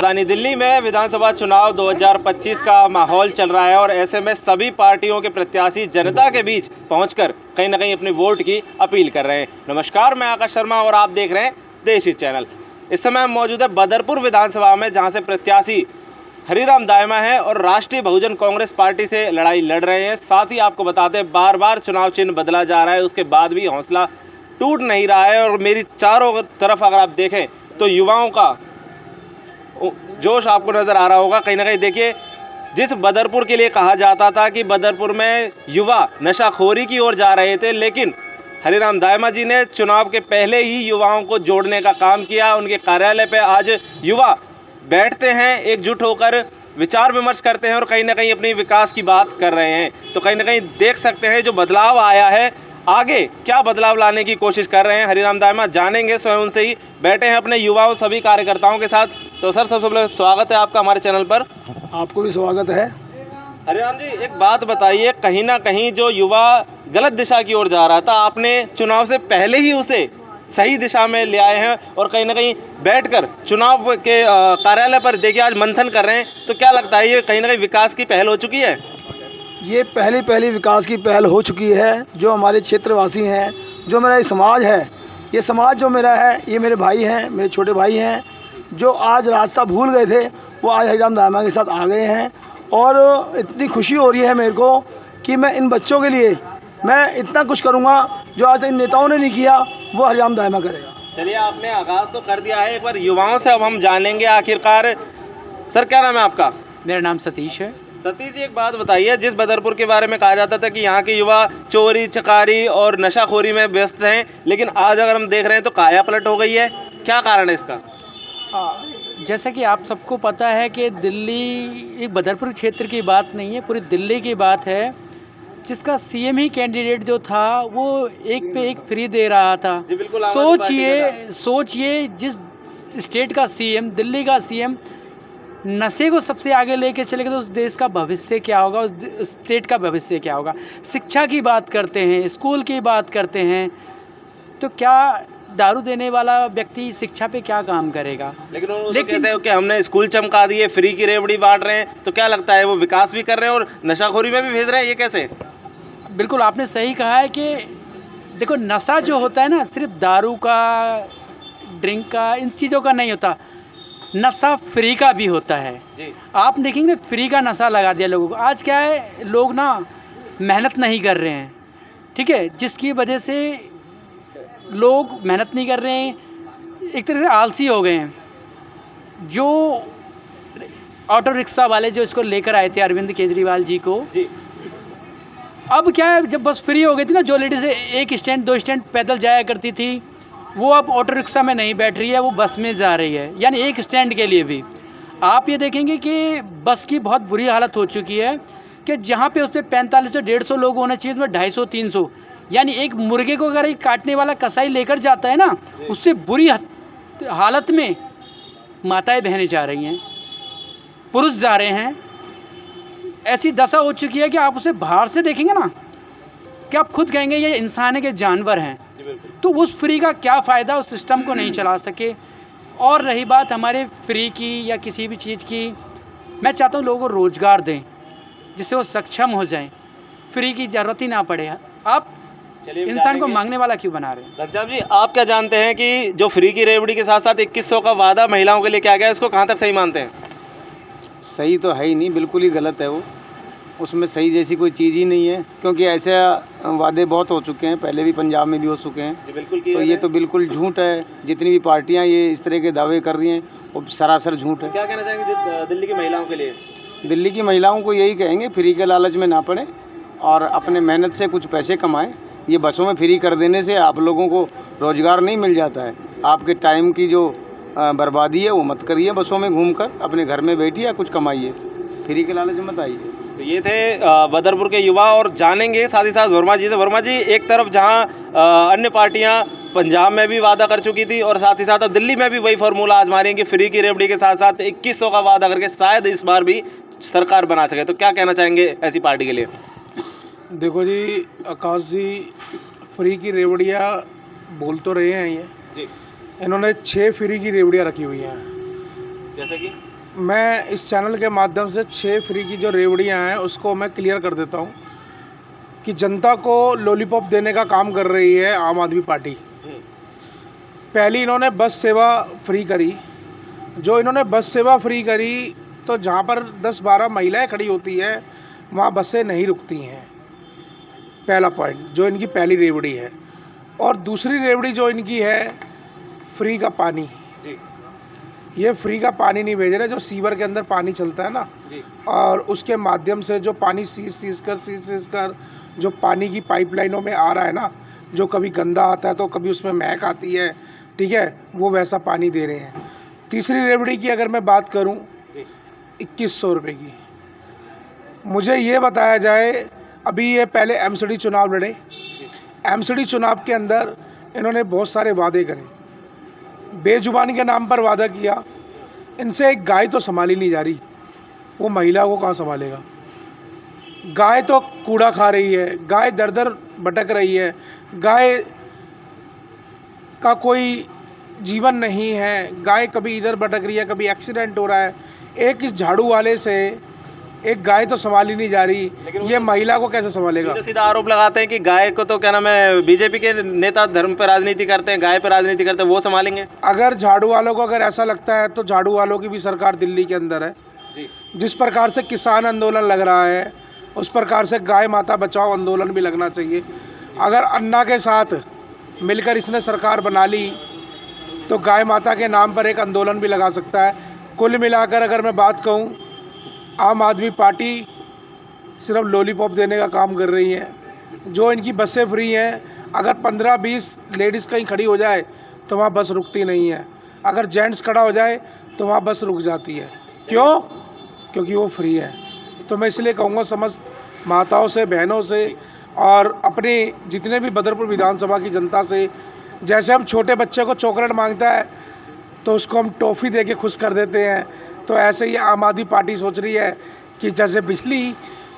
राजधानी दिल्ली में विधानसभा चुनाव 2025 का माहौल चल रहा है और ऐसे में सभी पार्टियों के प्रत्याशी जनता के बीच पहुंचकर कहीं ना कहीं अपनी वोट की अपील कर रहे हैं। नमस्कार, मैं आकाश शर्मा और आप देख रहे हैं देश हित चैनल। इस समय हम मौजूद है बदरपुर विधानसभा में, जहां से प्रत्याशी हरिराम दायमा है और राष्ट्रीय बहुजन कांग्रेस पार्टी से लड़ाई लड़ रहे हैं। साथ ही आपको बताते हैं बार बार चुनाव चिन्ह बदला जा रहा है, उसके बाद भी हौसला टूट नहीं रहा है। और मेरी चारों तरफ अगर आप देखें तो युवाओं का जोश आपको नज़र आ रहा होगा। कहीं ना कहीं देखिए, जिस बदरपुर के लिए कहा जाता था कि बदरपुर में युवा नशाखोरी की ओर जा रहे थे, लेकिन हरिराम दायमा जी ने चुनाव के पहले ही युवाओं को जोड़ने का काम किया। उनके कार्यालय पे आज युवा बैठते हैं, एकजुट होकर विचार विमर्श करते हैं और कहीं ना कहीं अपनी विकास की बात कर रहे हैं। तो कहीं ना कहीं देख सकते हैं जो बदलाव आया है, आगे क्या बदलाव लाने की कोशिश कर रहे हैं हरिराम दायमा, जानेंगे स्वयं उनसे ही। बैठे हैं अपने युवाओं सभी कार्यकर्ताओं के साथ। तो सर, सबसे पहले स्वागत है आपका हमारे चैनल पर। आपको भी स्वागत है। हरिराम जी, एक बात बताइए, कहीं ना कहीं जो युवा गलत दिशा की ओर जा रहा था, आपने चुनाव से पहले ही उसे सही दिशा में ले आए हैं और कहीं ना कहीं बैठकर चुनाव के कार्यालय पर देखिए आज मंथन कर रहे हैं। तो क्या लगता है, ये कहीं ना कहीं विकास की पहल हो चुकी है? ये पहली विकास की पहल हो चुकी है। जो हमारे क्षेत्रवासी हैं, जो मेरा ये समाज है, ये समाज जो मेरा है, ये मेरे भाई हैं, मेरे छोटे भाई हैं, जो आज रास्ता भूल गए थे, वो आज हरिराम दायमा के साथ आ गए हैं। और इतनी खुशी हो रही है मेरे को कि मैं इन बच्चों के लिए मैं इतना कुछ करूँगा जो आज तक इन नेताओं ने नहीं किया, वो हरिराम दायमा करेगा। चलिए, आपने आगाज़ तो कर दिया है, एक बार युवाओं से अब हम जानेंगे आखिरकार। सर, क्या नाम है आपका? मेरा नाम सतीश है। सतीश जी, एक बात बताइए, जिस बदरपुर के बारे में कहा जाता था कि यहाँ के युवा चोरी चकारी और नशाखोरी में व्यस्त हैं, लेकिन आज अगर हम देख रहे हैं तो काया पलट हो गई है, क्या कारण है इसका? जैसा कि आप सबको पता है कि दिल्ली एक बदरपुर क्षेत्र की बात नहीं है, पूरी दिल्ली की बात है, जिसका सीएम ही कैंडिडेट जो था वो एक पे एक फ्री दे रहा था। जी बिल्कुल। सोचिए जिस स्टेट का सीएम, दिल्ली का सीएम नशे को सबसे आगे लेके चलेगा तो उस देश का भविष्य क्या होगा, उस स्टेट का भविष्य क्या होगा। शिक्षा की बात करते हैं, स्कूल की बात करते हैं, तो क्या दारू देने वाला व्यक्ति शिक्षा पे क्या काम करेगा? लेकिन कहते हैं कि हमने स्कूल चमका दिए, फ्री की रेवड़ी बांट रहे हैं, तो क्या लगता है वो विकास भी कर रहे हैं और नशाखोरी में भी भेज रहे हैं, ये कैसे? बिल्कुल आपने सही कहा है कि देखो, नशा जो होता है ना, सिर्फ दारू का, ड्रिंक का, इन चीज़ों का नहीं होता, नशा फ्री का भी होता है जी। आप देखेंगे फ्री का नशा लगा दिया लोगों को। आज क्या है, लोग ना मेहनत नहीं कर रहे हैं, ठीक है, जिसकी वजह से लोग मेहनत नहीं कर रहे हैं, एक तरह से आलसी हो गए हैं। जो ऑटो रिक्शा वाले जो इसको लेकर आए थे अरविंद केजरीवाल जी को जी, अब क्या है, जब बस फ्री हो गई थी ना, जो लेडीज़ एक स्टैंड 2 स्टैंड पैदल जाया करती थी, वो अब ऑटो रिक्शा में नहीं बैठ रही है, वो बस में जा रही है, यानी एक स्टैंड के लिए भी। आप ये देखेंगे कि बस की बहुत बुरी हालत हो चुकी है कि जहाँ पे उस पर 45 से 150 लोग होना चाहिए, उसमें 250-300, यानी एक मुर्गे को अगर एक काटने वाला कसाई लेकर जाता है ना, उससे बुरी हालत में माताएं बहनें जा रही हैं, पुरुष जा रहे हैं। ऐसी दशा हो चुकी है कि आप उसे बाहर से देखेंगे ना कि आप खुद कहेंगे ये इंसान है कि जानवर हैं। तो उस फ्री का क्या फ़ायदा, उस सिस्टम को नहीं चला सके। और रही बात हमारे फ्री की या किसी भी चीज़ की, मैं चाहता हूँ लोगों को रोज़गार दें जिससे वो सक्षम हो जाएं, फ्री की ज़रूरत ही ना पड़े। आप इंसान को मांगने वाला क्यों बना रहे हैं? घनश्याम जी, आप क्या जानते हैं कि जो फ्री की रेवड़ी के साथ साथ 2100 का वादा महिलाओं के लिए क्या गया, इसको कहाँ तक सही मानते हैं? सही तो है ही नहीं, बिल्कुल ही गलत है वो। उसमें सही जैसी कोई चीज़ ही नहीं है, क्योंकि ऐसे वादे बहुत हो चुके हैं, पहले भी पंजाब में भी हो चुके हैं। बिल्कुल। तो ये तो बिल्कुल झूठ है। जितनी भी पार्टियां ये इस तरह के दावे कर रही हैं वो सरासर झूठ है। क्या कहना चाहेंगे दिल्ली की महिलाओं के लिए? दिल्ली की महिलाओं को यही कहेंगे, फ्री के लालच में ना पड़े और अपने मेहनत से कुछ पैसे कमाएं। ये बसों में फ्री कर देने से आप लोगों को रोज़गार नहीं मिल जाता है। आपके टाइम की जो बर्बादी है वो मत करिए, बसों में घूमकर अपने घर में बैठिए या कुछ कमाइए, फ्री के लालच में मत आइए। तो ये थे बदरपुर के युवा, और जानेंगे साथ ही साथ वर्मा जी से। वर्मा जी, एक तरफ जहां अन्य पार्टियां पंजाब में भी वादा कर चुकी थी और साथ ही साथ अब दिल्ली में भी वही फार्मूला आजमा रही है कि फ्री की रेवड़ी के साथ साथ 2100 का वादा करके शायद इस बार भी सरकार बना सके, तो क्या कहना चाहेंगे ऐसी पार्टी के लिए? देखो जी, आकाश जी, फ्री की रेवड़ियाँ बोल तो रहे हैं ये जी, इन्होंने 6 फ्री की रेवड़ियाँ रखी हुई हैं। जैसे कि मैं इस चैनल के माध्यम से 6 फ्री की जो रेवड़ियाँ हैं उसको मैं क्लियर कर देता हूँ कि जनता को लॉलीपॉप देने का काम कर रही है आम आदमी पार्टी। पहली इन्होंने बस सेवा फ्री करी। जो इन्होंने बस सेवा फ्री करी तो जहाँ पर 10-12 महिलाएं खड़ी होती है वहाँ बसें नहीं रुकती हैं। पहला पॉइंट जो इनकी पहली रेवड़ी है। और दूसरी रेवड़ी जो इनकी है फ्री का पानी। जी ये फ्री का पानी नहीं भेज रहे, जो सीवर के अंदर पानी चलता है ना, जी और उसके माध्यम से जो पानी सीज कर जो पानी की पाइपलाइनों में आ रहा है ना, जो कभी गंदा आता है तो कभी उसमें महक आती है, ठीक है, वो वैसा पानी दे रहे हैं। तीसरी रेवड़ी की अगर मैं बात करूं, 2100 रुपये की। मुझे ये बताया जाए, अभी ये पहले एमसीडी चुनाव लड़े, एमसीडी चुनाव के अंदर इन्होंने बहुत सारे वादे करे, बेजुबानी के नाम पर वादा किया। इनसे एक गाय तो संभाली नहीं जा रही, वो महिला को कहाँ संभालेगा। गाय तो कूड़ा खा रही है, गाय दर दर भटक रही है, गाय का कोई जीवन नहीं है, गाय कभी इधर भटक रही है, कभी एक्सीडेंट हो रहा है। एक इस झाड़ू वाले से एक गाय तो संभाली नहीं जा रही, ये महिला को कैसे संभालेगा। सीधा सीधा आरोप लगाते हैं कि गाय को तो क्या नाम है, बीजेपी के नेता धर्म पर राजनीति करते हैं, गाय पर राजनीति करते हैं, वो संभालेंगे। अगर झाड़ू वालों को अगर ऐसा लगता है तो झाड़ू वालों की भी सरकार दिल्ली के अंदर है। जी जिस प्रकार से किसान आंदोलन लग रहा है उस प्रकार से गाय माता बचाओ आंदोलन भी लगना चाहिए। अगर अन्ना के साथ मिलकर इसने सरकार बना ली तो गाय माता के नाम पर एक आंदोलन भी लगा सकता है। कुल मिलाकर अगर मैं बात कहूँ, आम आदमी पार्टी सिर्फ लॉलीपॉप देने का काम कर रही है। जो इनकी बसें फ्री हैं, अगर 15-20 लेडीज़ कहीं खड़ी हो जाए तो वहाँ बस रुकती नहीं है, अगर जेंट्स खड़ा हो जाए तो वहाँ बस रुक जाती है। क्यों? क्योंकि वो फ्री है। तो मैं इसलिए कहूँगा समस्त माताओं से, बहनों से और अपने जितने भी बदरपुर विधानसभा की जनता से, जैसे हम छोटे बच्चे को चॉकलेट मांगता है तो उसको हम टॉफ़ी दे के खुश कर देते हैं, तो ऐसे ही आम आदमी पार्टी सोच रही है कि जैसे बिजली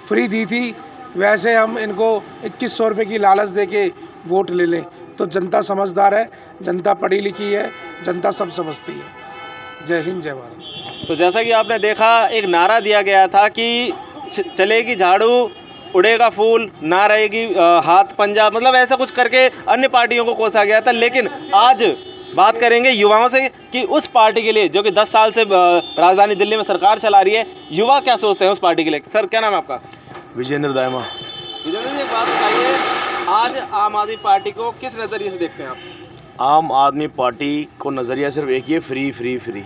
फ्री दी थी वैसे हम इनको 2100 रुपये की लालच दे के वोट ले लें। तो जनता समझदार है, जनता पढ़ी लिखी है, जनता सब समझती है। जय हिंद, जय भारत। तो जैसा कि आपने देखा, एक नारा दिया गया था कि चलेगी झाड़ू, उड़ेगा फूल, ना रहेगी हाथ पंजा, मतलब ऐसा कुछ करके अन्य पार्टियों को कोसा गया था। लेकिन आज बात करेंगे युवाओं से कि उस पार्टी के लिए जो कि 10 साल से राजधानी दिल्ली में सरकार चला रही है, युवा क्या सोचते हैं उस पार्टी के लिए। सर, क्या नाम है आपका? विजेंद्र दायमा। विजेंद्र जी, एक बात बताइए, आज आम आदमी पार्टी को किस नज़रिए से देखते हैं आप? आम आदमी पार्टी को नज़रिया सिर्फ एक ही है, फ्री फ्री फ्री।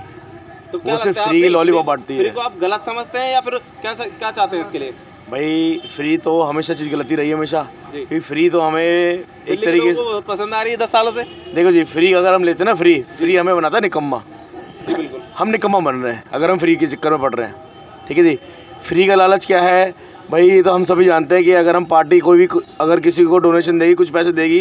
तो क्या वो सिर्फ लगता है, फ्री लॉलीपॉप बांटती है। फ्री को आप गलत समझते हैं या फिर क्या चाहते हैं इसके लिए? भाई फ्री तो हमेशा चीज़ गलती रही है, हमेशा। जी। क्योंकि फ्री तो हमें एक तरीके से बहुत पसंद आ रही है 10 सालों से। देखो जी, फ्री अगर हम लेते हैं ना, फ्री हमें बनाता है निकम्मा। जी बिल्कुल। हम निकम्मा बन रहे हैं अगर हम फ्री के चक्कर में पड़ रहे हैं, ठीक है जी। फ्री का लालच क्या है भाई, ये तो हम सभी जानते हैं कि अगर हम पार्टी कोई भी अगर किसी को डोनेशन देगी, कुछ पैसे देगी,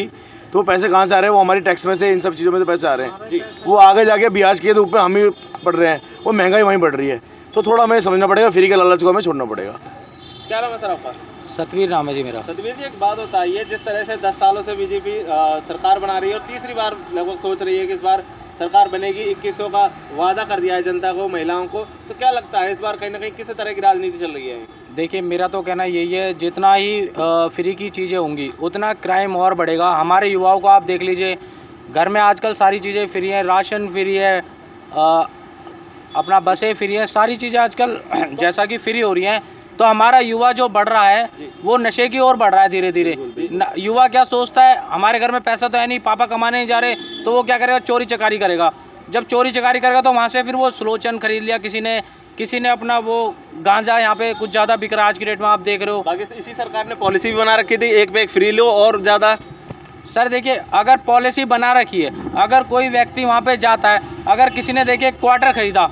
तो वो पैसे कहाँ से आ रहे हैं? वो हमारी टैक्स में से, इन सब चीज़ों में से पैसे आ रहे हैं जी। वो आगे जाके ब्याज के धूप में हम ही पड़ रहे हैं, वो महंगाई वहीं बढ़ रही है। तो थोड़ा हमें समझना पड़ेगा, फ्री के लालच को हमें छोड़ना पड़ेगा। क्या नाम है सर आपका? सतवीर नाम है जी मेरा। सतवीर जी, एक बात बताइए, जिस तरह से 10 सालों से बीजेपी सरकार बना रही है और तीसरी बार लगभग सोच रही है कि इस बार सरकार बनेगी, 2100 का वादा कर दिया है जनता को, महिलाओं को, तो क्या लगता है इस बार कहीं ना कहीं किस तरह की राजनीति चल रही है? देखिए, मेरा तो कहना यही है, जितना ही फ्री की चीज़ें होंगी उतना क्राइम और बढ़ेगा। हमारे युवाओं को आप देख लीजिए, घर में आजकल सारी चीज़ें फ्री हैं, राशन फ्री है, अपना बसें फ्री हैं, सारी चीज़ें आजकल जैसा कि फ्री हो रही हैं, तो हमारा युवा जो बढ़ रहा है वो नशे की ओर बढ़ रहा है धीरे धीरे। युवा क्या सोचता है, हमारे घर में पैसा तो है नहीं, पापा कमाने नहीं जा रहे, तो वो क्या करेगा, चोरी चकारी करेगा। जब चोरी चकारी करेगा तो वहाँ से फिर वो स्लोचन खरीद लिया किसी ने अपना वो गांजा यहाँ पे कुछ ज़्यादा बिक रहा है आज की डेट में, आप देख रहे हो। बाकी इसी सरकार ने पॉलिसी भी बना रखी थी, एक पे एक फ्री लो और ज़्यादा। सर देखिए, अगर पॉलिसी बना रखी है, अगर कोई व्यक्ति वहाँ पे जाता है, अगर किसी ने देखिए क्वार्टर खरीदा,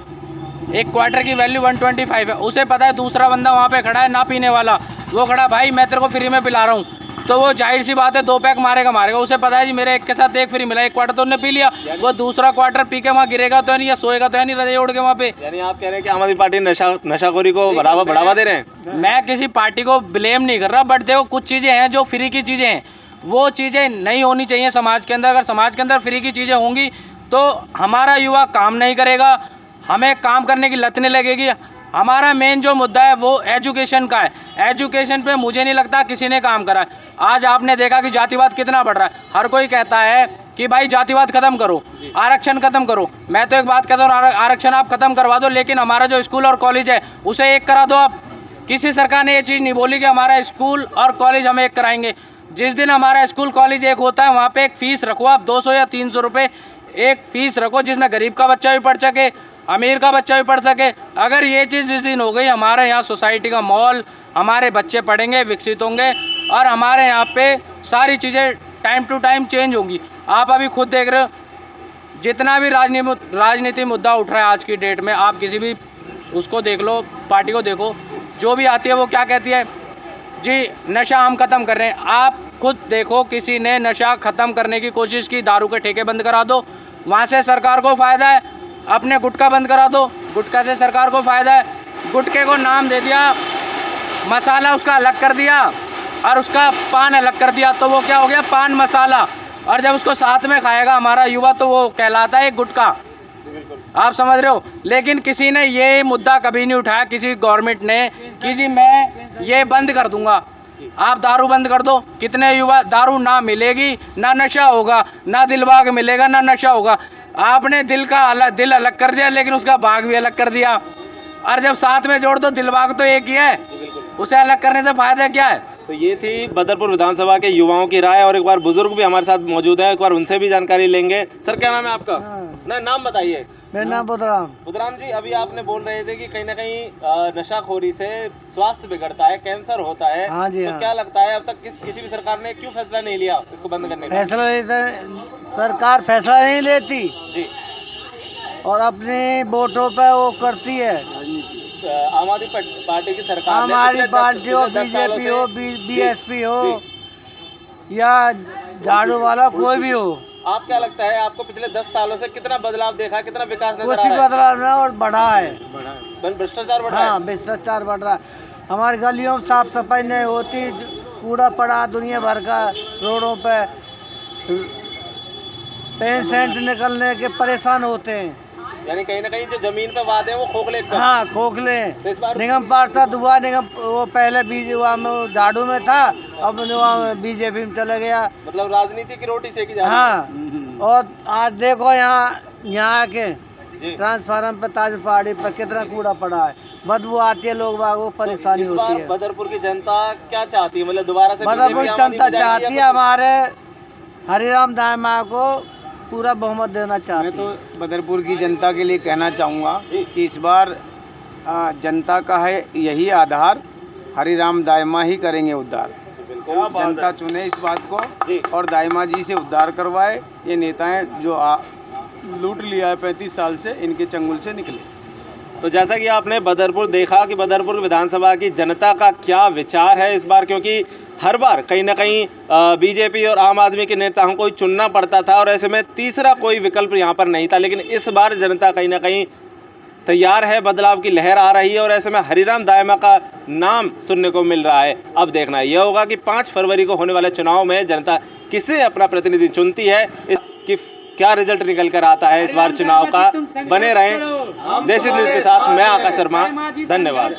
एक क्वार्टर की वैल्यू 125 है, उसे पता है दूसरा बंदा वहाँ पे खड़ा है ना पीने वाला, वो खड़ा, भाई मैं तेरे को फ्री में पिला रहा हूँ, तो वो जाहिर सी बात है 2 पैक मारेगा। उसे पता है जी मेरे एक के साथ एक फ्री मिला, एक क्वार्टर तो उन्होंने पी लिया, वो दूसरा क्वार्टर पी के वहाँ गिरेगा तो नहीं, या सोएगा तो है नहीं रजाई ओढ़ के वहाँ पे। यानी आप कह रहे हैं कि आम आदमी पार्टी नशाखोरी को बढ़ावा दे रहे हैं? मैं किसी पार्टी को ब्लेम नहीं कर रहा, बट देखो कुछ चीज़ें हैं जो फ्री की चीज़ें हैं, वो चीज़ें नहीं होनी चाहिए समाज के अंदर। अगर समाज के अंदर फ्री की चीज़ें होंगी तो हमारा युवा काम नहीं करेगा, हमें काम करने की लत नहीं लगेगी। हमारा मेन जो मुद्दा है वो एजुकेशन का है। एजुकेशन पे मुझे नहीं लगता किसी ने काम करा है। आज आपने देखा कि जातिवाद कितना बढ़ रहा है। हर कोई कहता है कि भाई जातिवाद खत्म करो, आरक्षण खत्म करो। मैं तो एक बात कहता हूँ, आरक्षण आप खत्म करवा दो, लेकिन हमारा जो स्कूल और कॉलेज है उसे एक करा दो आप। किसी सरकार ने ये चीज़ नहीं बोली कि हमारा स्कूल और कॉलेज हम एक कराएंगे। जिस दिन हमारा स्कूल कॉलेज एक होता है वहाँ पे एक फ़ीस रखो आप, 200 या 300 रुपये एक फ़ीस रखो, जिसमें गरीब का बच्चा भी पढ़ सके, अमीर का बच्चा भी पढ़ सके। अगर ये चीज़ जिस दिन हो गई, हमारे यहाँ सोसाइटी का माहौल, हमारे बच्चे पढ़ेंगे, विकसित होंगे और हमारे यहाँ पे सारी चीज़ें टाइम टू टाइम चेंज होंगी। आप अभी खुद देख रहे हो जितना भी राजनीति मुद्दा उठ रहा है आज की डेट में, आप किसी भी उसको देख लो, पार्टी को देखो, जो भी आती है वो क्या कहती है जी नशा हम ख़त्म कर रहे हैं। आप खुद देखो, किसी ने नशा ख़त्म करने की कोशिश की, दारू के ठेके बंद करा दो, वहाँ से सरकार को फ़ायदा है। अपने गुटखा बंद करा दो, गुटखा से सरकार को फ़ायदा है। गुटखे को नाम दे दिया, मसाला उसका अलग कर दिया और उसका पान अलग कर दिया, तो वो क्या हो गया, पान मसाला। और जब उसको साथ में खाएगा हमारा युवा तो वो कहलाता है एक गुटखा। आप समझ रहे हो। लेकिन किसी ने ये मुद्दा कभी नहीं उठाया, किसी गवर्नमेंट ने, कि जी मैं ये बंद कर दूंगा, आप दारू बंद कर दो। कितने युवा, दारू ना मिलेगी ना नशा होगा, ना दिल बाग मिलेगा ना नशा होगा। आपने दिल अलग कर दिया, लेकिन उसका बाग भी अलग कर दिया। और जब साथ में जोड़ दो, दिल बाग तो एक ही है, उसे अलग करने से फायदा क्या है। तो ये थी बदरपुर विधानसभा के युवाओं की राय। और एक बार बुजुर्ग भी हमारे साथ मौजूद हैं, एक बार उनसे भी जानकारी लेंगे। सर क्या नाम है आपका? ना नाम बताइए। मेरा नाम बुधराम। बुधराम जी, अभी आपने बोल रहे थे कि कहीं ना कहीं नशाखोरी से स्वास्थ्य बिगड़ता है, कैंसर होता है। हाँ जी, तो हाँ। क्या लगता है अब तक किसी भी सरकार ने क्यों फैसला नहीं लिया इसको बंद करने का? सरकार फैसला नहीं लेती जी। और अपनी वोटों पे वो करती है। आम आदमी पार्टी की सरकार ने हमारी पिछले पार्टी हो, 10 सालों बीजेपी से- हो, बीएसपी हो या झाड़ू वाला कोई भी हो, आप क्या लगता है, आपको पिछले 10 सालों से कितना बदलाव देखा, कितना विकास नजर कुछ आ ही रहा है? बदलाव नहीं और बढ़ा है। भ्रष्टाचार बढ़ रहा हाँ, है। भ्रष्टाचार बढ़ रहा है। हमारी गलियों में साफ सफाई नहीं होती, कूड़ा पड़ा दुनिया भर का रोडों पे, पेशेंट निकलने के परेशान होते हैं। यानी कहीं ना कहीं जो जमीन पे वादे हैं वो खोखले एकदम। हाँ, खोखले। तो इस बार निगम पार्षद हुआ, निगम वो पहले झाड़ू में था, अब बीजेपी में चला गया। मतलब राजनीति की रोटी सेकी जा रही हाँ, और आज देखो यहाँ के है। जी। ट्रांसफार्मर पे, ताज पहाड़ी पे कितना कूड़ा पड़ा है, बदबू आती है, लोग बागों को परेशानी इस होती बार है। बदरपुर की जनता क्या चाहती है, मतलब दोबारा से बदरपुर बीजेपी आम आदमी जनता में जाएगी चाहती है या हमारे हरिराम दामा को पूरा बहुमत देना मैं चाहती तो है। बदरपुर की जनता के लिए कहना चाहूँगा जी। कि इस बार जनता का है यही आधार, हरिराम दायमा ही करेंगे उद्धार। बिल्कुल जनता चुने इस बात को जी। और दायमा जी से उद्धार करवाए। ये नेताएं जो लूट लिया है 35 साल से, इनके चंगुल से निकले। तो जैसा कि आपने बदरपुर देखा कि बदरपुर विधानसभा की जनता का क्या विचार है इस बार, क्योंकि हर बार कहीं ना कहीं बीजेपी और आम आदमी के नेताओं को ही चुनना पड़ता था और ऐसे में तीसरा कोई विकल्प यहाँ पर नहीं था। लेकिन इस बार जनता कहीं ना कहीं तैयार है, बदलाव की लहर आ रही है और ऐसे में हरिराम दायमा का नाम सुनने को मिल रहा है। अब देखना यह होगा कि 5 फरवरी को होने वाले चुनाव में जनता किसे अपना प्रतिनिधि चुनती है, कि क्या रिजल्ट निकल कर आता है इस बार चुनाव का। बने रहें देशी न्यूज़ के साथ, मैं आकाश शर्मा, धन्यवाद।